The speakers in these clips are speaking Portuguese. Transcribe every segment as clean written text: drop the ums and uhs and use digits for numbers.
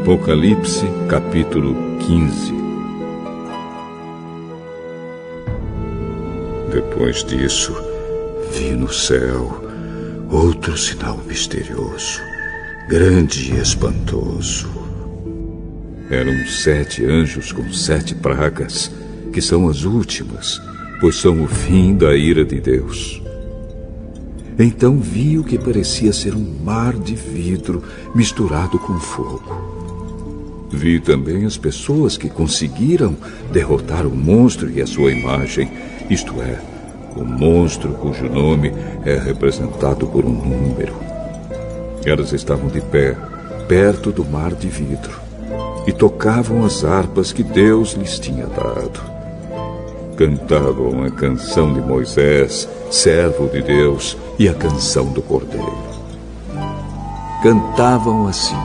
Apocalipse, capítulo 15. Depois disso, vi no céu outro sinal misterioso, grande e espantoso. Eram 7 anjos com 7 pragas, que são as últimas, pois são o fim da ira de Deus. Então vi o que parecia ser um mar de vidro misturado com fogo. Vi também as pessoas que conseguiram derrotar o monstro e a sua imagem, isto é, o monstro cujo nome é representado por um número. Elas estavam de pé, perto do mar de vidro, e tocavam as harpas que Deus lhes tinha dado. Cantavam a canção de Moisés, servo de Deus, e a canção do Cordeiro. Cantavam assim: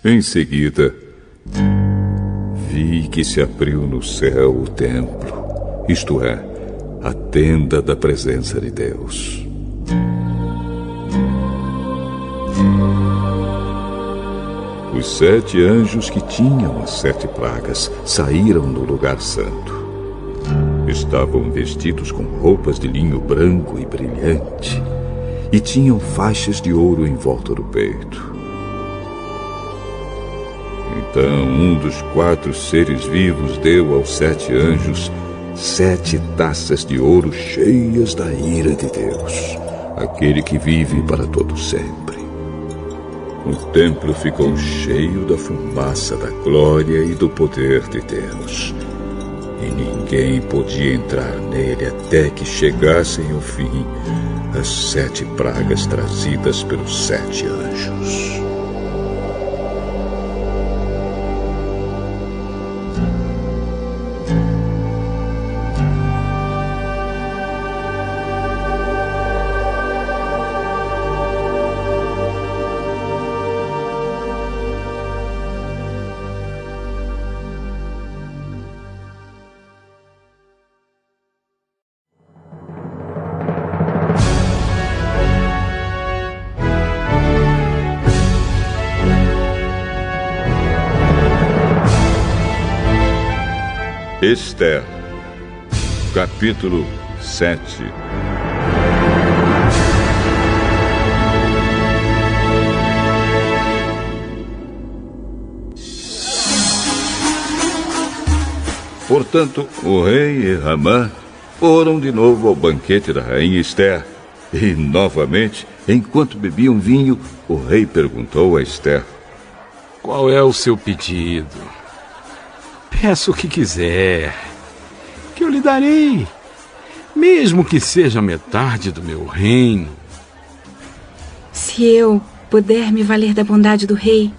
Em seguida, vi que se abriu no céu o templo, isto é, a tenda da presença de Deus. Os 7 anjos que tinham as 7 pragas saíram no lugar santo. Estavam vestidos com roupas de linho branco e brilhante, e tinham faixas de ouro em volta do peito. Então um dos 4 seres vivos deu aos 7 anjos 7 taças de ouro cheias da ira de Deus, aquele que vive para todo sempre. O templo ficou cheio da fumaça da glória e do poder de Deus, e ninguém podia entrar nele até que chegassem ao fim as 7 pragas trazidas pelos 7 anjos. Esther, capítulo 7. Portanto, o rei e Ramã foram de novo ao banquete da rainha Esther. E, novamente, enquanto bebiam vinho, o rei perguntou a Esther: qual é o seu pedido? Peça o que quiser, que eu lhe darei, mesmo que seja metade do meu reino. Se eu puder me valer da bondade do rei,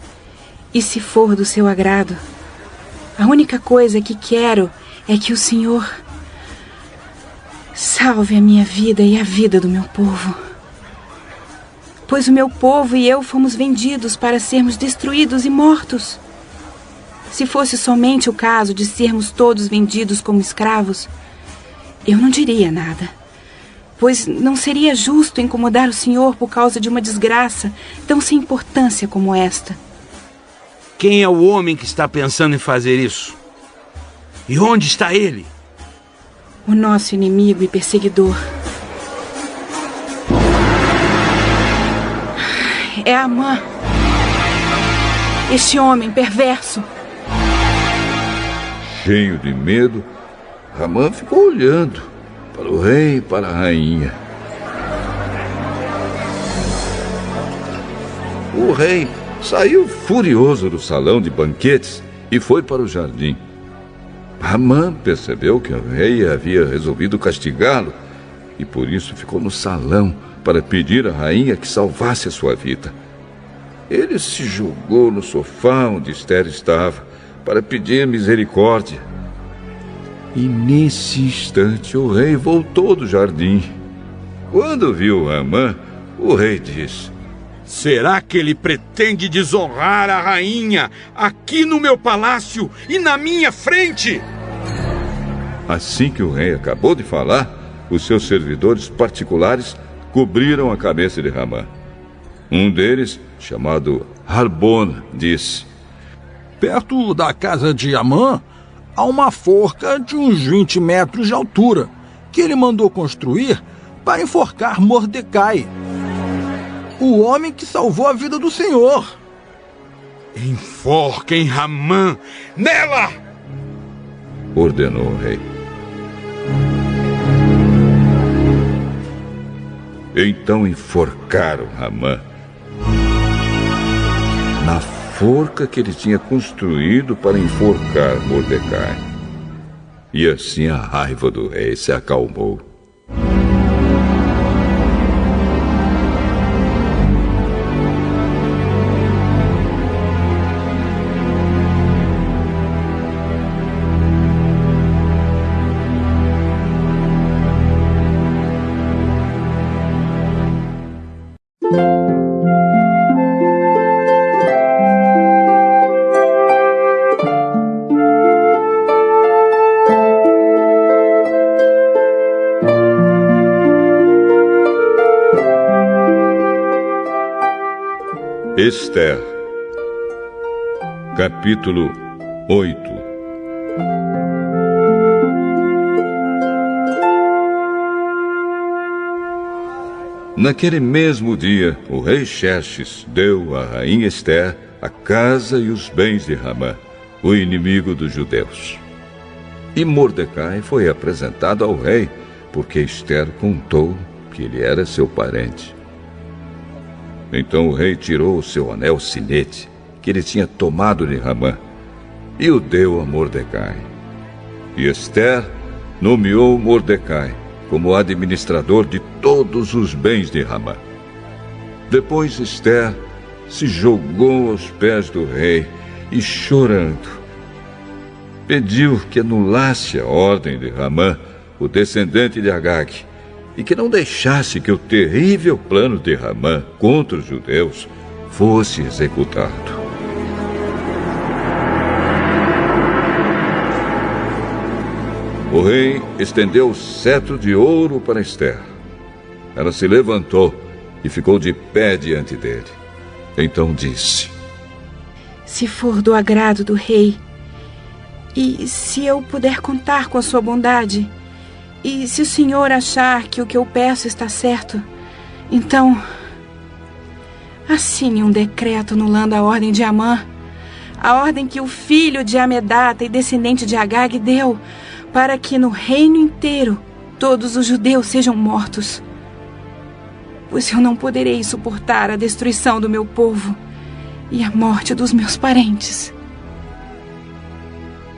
e se for do seu agrado, a única coisa que quero é que o Senhor salve a minha vida e a vida do meu povo. pois o meu povo e eu fomos vendidos para sermos destruídos e mortos. Se fosse somente o caso de sermos todos vendidos como escravos, eu não diria nada, pois não seria justo incomodar o Senhor por causa de uma desgraça tão sem importância como esta. Quem é o homem que está pensando em fazer isso? E onde está ele? O nosso inimigo e perseguidor. É Amã. Este homem perverso. Cheio de medo, Ramã ficou olhando para o rei e para a rainha. O rei saiu furioso do salão de banquetes e foi para o jardim. Ramã percebeu que o rei havia resolvido castigá-lo e por isso ficou no salão para pedir à rainha que salvasse a sua vida. Ele se jogou no sofá onde Esther estava para pedir misericórdia. E nesse instante o rei voltou do jardim. Quando viu Ramã, o rei disse: será que ele pretende desonrar a rainha aqui no meu palácio e na minha frente? Assim que o rei acabou de falar, os seus servidores particulares cobriram a cabeça de Ramã. Um deles, chamado Harbona, disse: perto da casa de Amã, há uma forca de uns 20 metros de altura, que ele mandou construir para enforcar Mordecai, o homem que salvou a vida do Senhor. Enforquem Ramã nela! Ordenou o rei. Então enforcaram Ramã na forca que ele tinha construído para enforcar Mordecai. E assim a raiva do rei se acalmou. Esther, capítulo 8. Naquele mesmo dia, o rei Xerxes deu à rainha Esther a casa e os bens de Ramã, o inimigo dos judeus. E Mordecai foi apresentado ao rei, porque Esther contou que ele era seu parente. Então o rei tirou o seu anel sinete, que ele tinha tomado de Ramã, e o deu a Mordecai. E Esther nomeou Mordecai como administrador de todos os bens de Ramã. Depois Esther se jogou aos pés do rei e, chorando, pediu que anulasse a ordem de Ramã, o descendente de Agag, e que não deixasse que o terrível plano de Ramã contra os judeus fosse executado. O rei estendeu o cetro de ouro para Esther. Ela se levantou e ficou de pé diante dele. Então disse: se for do agrado do rei, e se eu puder contar com a sua bondade, e se o Senhor achar que o que eu peço está certo, então assine um decreto anulando a ordem de Amã, a ordem que o filho de Amedata e descendente de Agag deu, para que no reino inteiro todos os judeus sejam mortos. Pois eu não poderei suportar a destruição do meu povo e a morte dos meus parentes.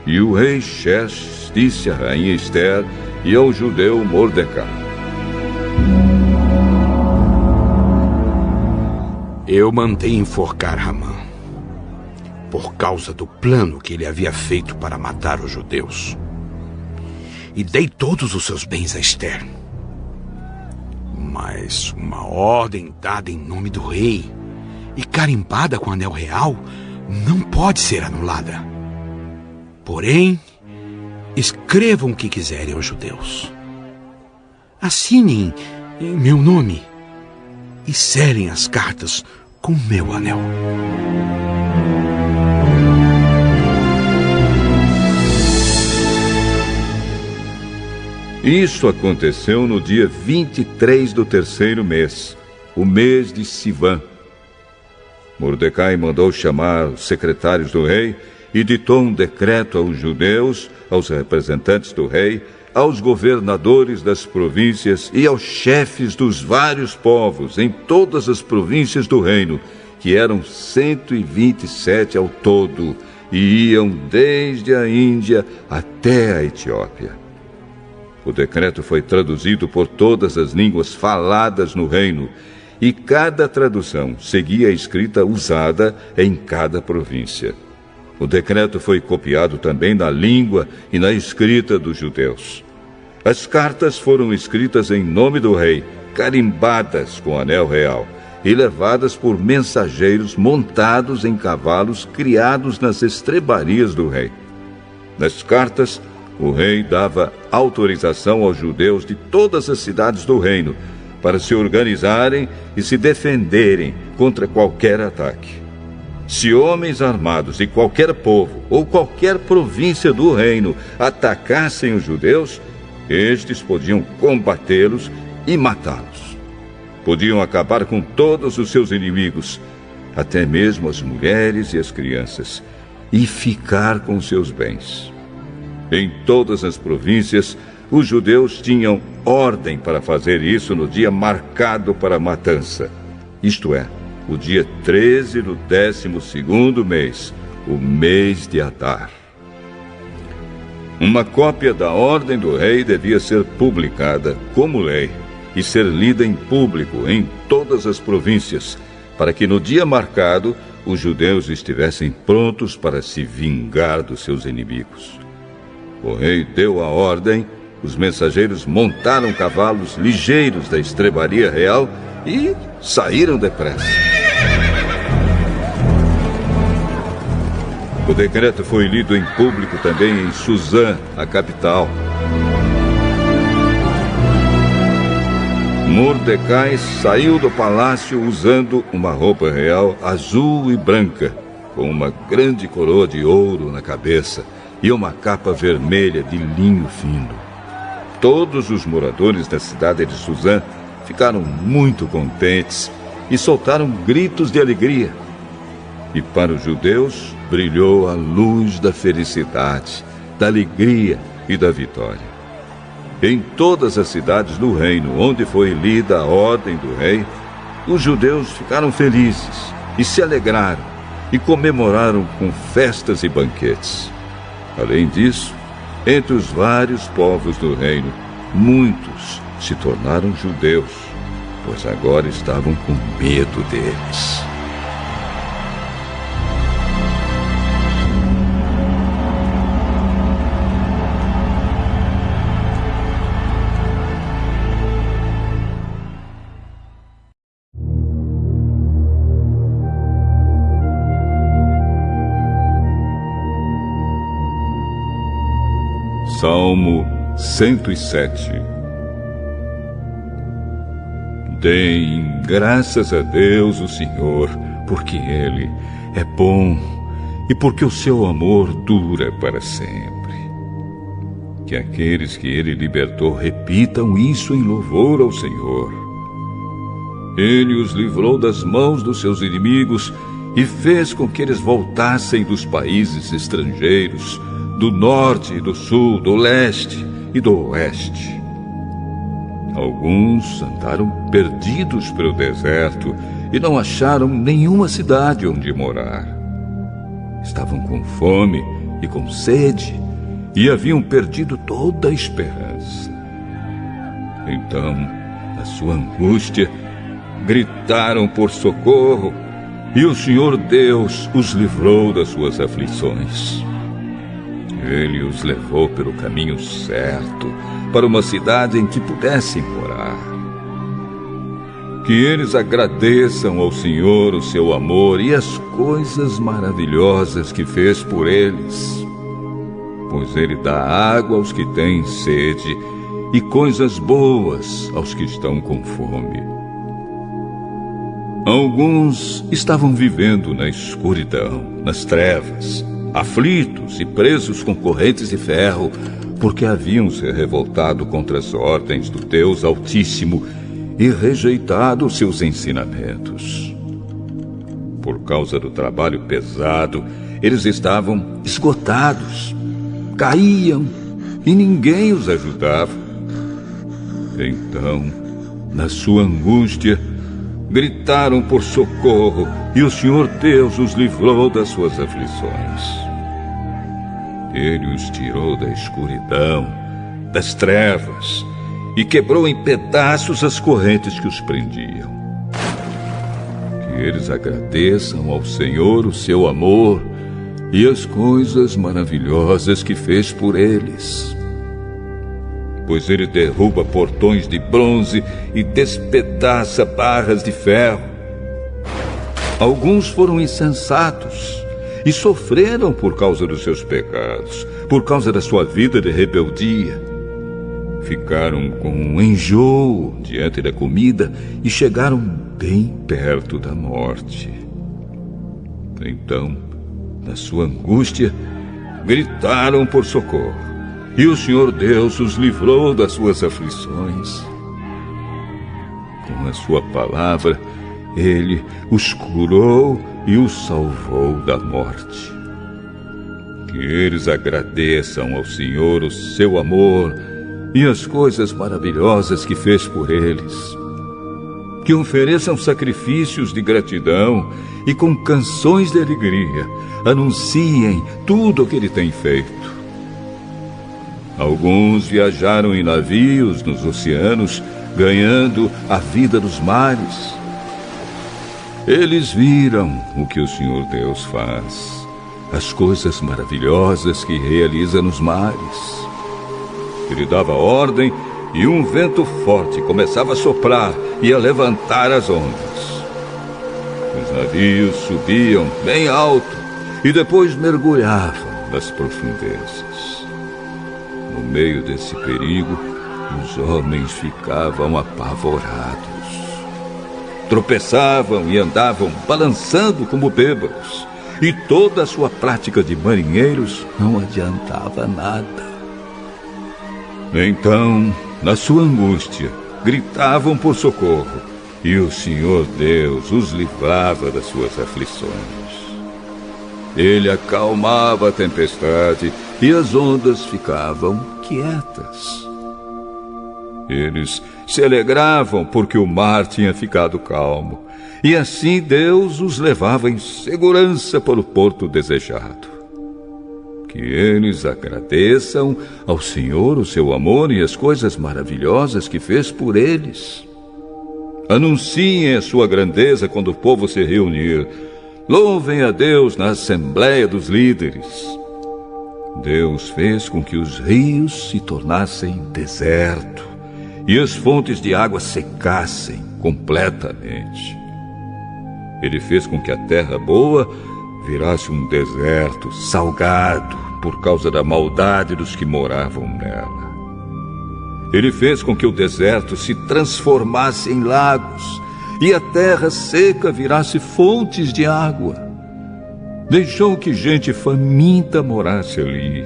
E o rei Xerxes disse à rainha Esther e ao judeu Mordecai: eu mandei enforcar Ramã por causa do plano que ele havia feito para matar os judeus. E dei todos os seus bens a Esther. Mas uma ordem dada em nome do rei e carimbada com o anel real não pode ser anulada. Porém, escrevam o que quiserem aos judeus. Assinem em meu nome e selem as cartas com meu anel. Isso aconteceu no dia 23 do 3º mês, o mês de Sivan. Mordecai mandou chamar os secretários do rei e ditou um decreto aos judeus, aos representantes do rei, aos governadores das províncias e aos chefes dos vários povos em todas as províncias do reino, que eram 127 ao todo, e iam desde a Índia até a Etiópia. O decreto foi traduzido por todas as línguas faladas no reino, e cada tradução seguia a escrita usada em cada província. O decreto foi copiado também na língua e na escrita dos judeus. As cartas foram escritas em nome do rei, carimbadas com anel real, e levadas por mensageiros montados em cavalos criados nas estrebarias do rei. Nas cartas, o rei dava autorização aos judeus de todas as cidades do reino para se organizarem e se defenderem contra qualquer ataque. Se homens armados de qualquer povo ou qualquer província do reino atacassem os judeus, estes podiam combatê-los e matá-los. Podiam acabar com todos os seus inimigos, até mesmo as mulheres e as crianças, e ficar com seus bens. Em todas as províncias, os judeus tinham ordem para fazer isso no dia marcado para a matança, isto é, o dia 13 do 12º mês, o mês de Adar. Uma cópia da ordem do rei devia ser publicada como lei e ser lida em público em todas as províncias, para que no dia marcado os judeus estivessem prontos para se vingar dos seus inimigos. O rei deu a ordem, os mensageiros montaram cavalos ligeiros da estrebaria real e saíram depressa. O decreto foi lido em público também em Suzã, a capital. Mordecai saiu do palácio usando uma roupa real azul e branca, com uma grande coroa de ouro na cabeça e uma capa vermelha de linho fino. Todos os moradores da cidade de Suzã ficaram muito contentes e soltaram gritos de alegria. E para os judeus brilhou a luz da felicidade, da alegria e da vitória. Em todas as cidades do reino onde foi lida a ordem do rei, os judeus ficaram felizes e se alegraram e comemoraram com festas e banquetes. Além disso, entre os vários povos do reino, muitos se tornaram judeus, pois agora estavam com medo deles. Salmo 107. Deem graças a Deus, o Senhor, porque Ele é bom e porque o seu amor dura para sempre. Que aqueles que Ele libertou repitam isso em louvor ao Senhor. Ele os livrou das mãos dos seus inimigos e fez com que eles voltassem dos países estrangeiros, do norte, do sul, do leste e do oeste. Alguns andaram perdidos pelo deserto e não acharam nenhuma cidade onde morar. Estavam com fome e com sede e haviam perdido toda a esperança. Então, na sua angústia, gritaram por socorro e o Senhor Deus os livrou das suas aflições. Ele os levou pelo caminho certo, para uma cidade em que pudessem morar. Que eles agradeçam ao Senhor o seu amor e as coisas maravilhosas que fez por eles. Pois Ele dá água aos que têm sede e coisas boas aos que estão com fome. Alguns estavam vivendo na escuridão, nas trevas, aflitos e presos com correntes de ferro, porque haviam se revoltado contra as ordens do Deus Altíssimo e rejeitado seus ensinamentos. Por causa do trabalho pesado, eles estavam esgotados, caíam e ninguém os ajudava. Então, na sua angústia, gritaram por socorro e o Senhor Deus os livrou das suas aflições. Ele os tirou da escuridão, das trevas, e quebrou em pedaços as correntes que os prendiam. Que eles agradeçam ao Senhor o seu amor e as coisas maravilhosas que fez por eles. Pois Ele derruba portões de bronze e despedaça barras de ferro. Alguns foram insensatos e sofreram por causa dos seus pecados, por causa da sua vida de rebeldia. Ficaram com enjoo diante da comida e chegaram bem perto da morte. Então, na sua angústia, gritaram por socorro, e o Senhor Deus os livrou das suas aflições. Com a sua palavra, Ele os curou e os salvou da morte. Que eles agradeçam ao Senhor o seu amor e as coisas maravilhosas que fez por eles. Que ofereçam sacrifícios de gratidão e com canções de alegria anunciem tudo o que Ele tem feito. Alguns viajaram em navios nos oceanos, ganhando a vida dos mares. Eles viram o que o Senhor Deus faz, as coisas maravilhosas que realiza nos mares. Ele dava ordem e um vento forte começava a soprar e a levantar as ondas. Os navios subiam bem alto e depois mergulhavam nas profundezas. No meio desse perigo, os homens ficavam apavorados. Tropeçavam e andavam balançando como bêbados, e toda a sua prática de marinheiros não adiantava nada. Então, na sua angústia, gritavam por socorro, e o Senhor Deus os livrava das suas aflições. Ele acalmava a tempestade e as ondas ficavam quietas. Eles se alegravam porque o mar tinha ficado calmo, e assim Deus os levava em segurança para o porto desejado. Que eles agradeçam ao Senhor o seu amor e as coisas maravilhosas que fez por eles. Anunciem a sua grandeza quando o povo se reunir. Louvem a Deus na Assembleia dos Líderes. Deus fez com que os rios se tornassem deserto e as fontes de água secassem completamente. Ele fez com que a terra boa virasse um deserto salgado por causa da maldade dos que moravam nela. Ele fez com que o deserto se transformasse em lagos e a terra seca virasse fontes de água. Deixou que gente faminta morasse ali.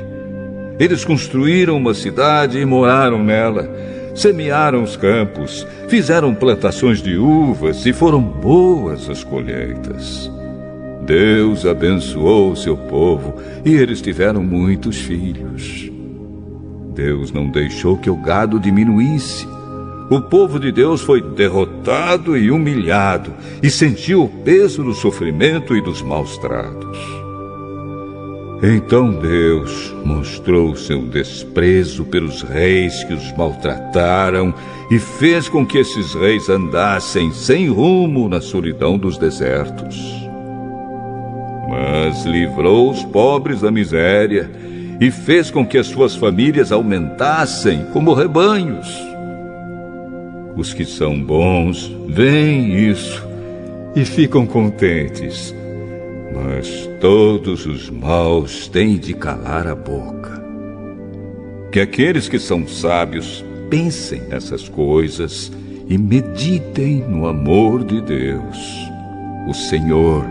Eles construíram uma cidade e moraram nela. Semearam os campos, fizeram plantações de uvas e foram boas as colheitas. Deus abençoou o seu povo e eles tiveram muitos filhos. Deus não deixou que o gado diminuísse. O povo de Deus foi derrotado e humilhado e sentiu o peso do sofrimento e dos maus tratos. Então Deus mostrou seu desprezo pelos reis que os maltrataram e fez com que esses reis andassem sem rumo na solidão dos desertos. Mas livrou os pobres da miséria e fez com que as suas famílias aumentassem como rebanhos. Os que são bons veem isso e ficam contentes, mas todos os maus têm de calar a boca. Que aqueles que são sábios pensem nessas coisas e meditem no amor de Deus. O Senhor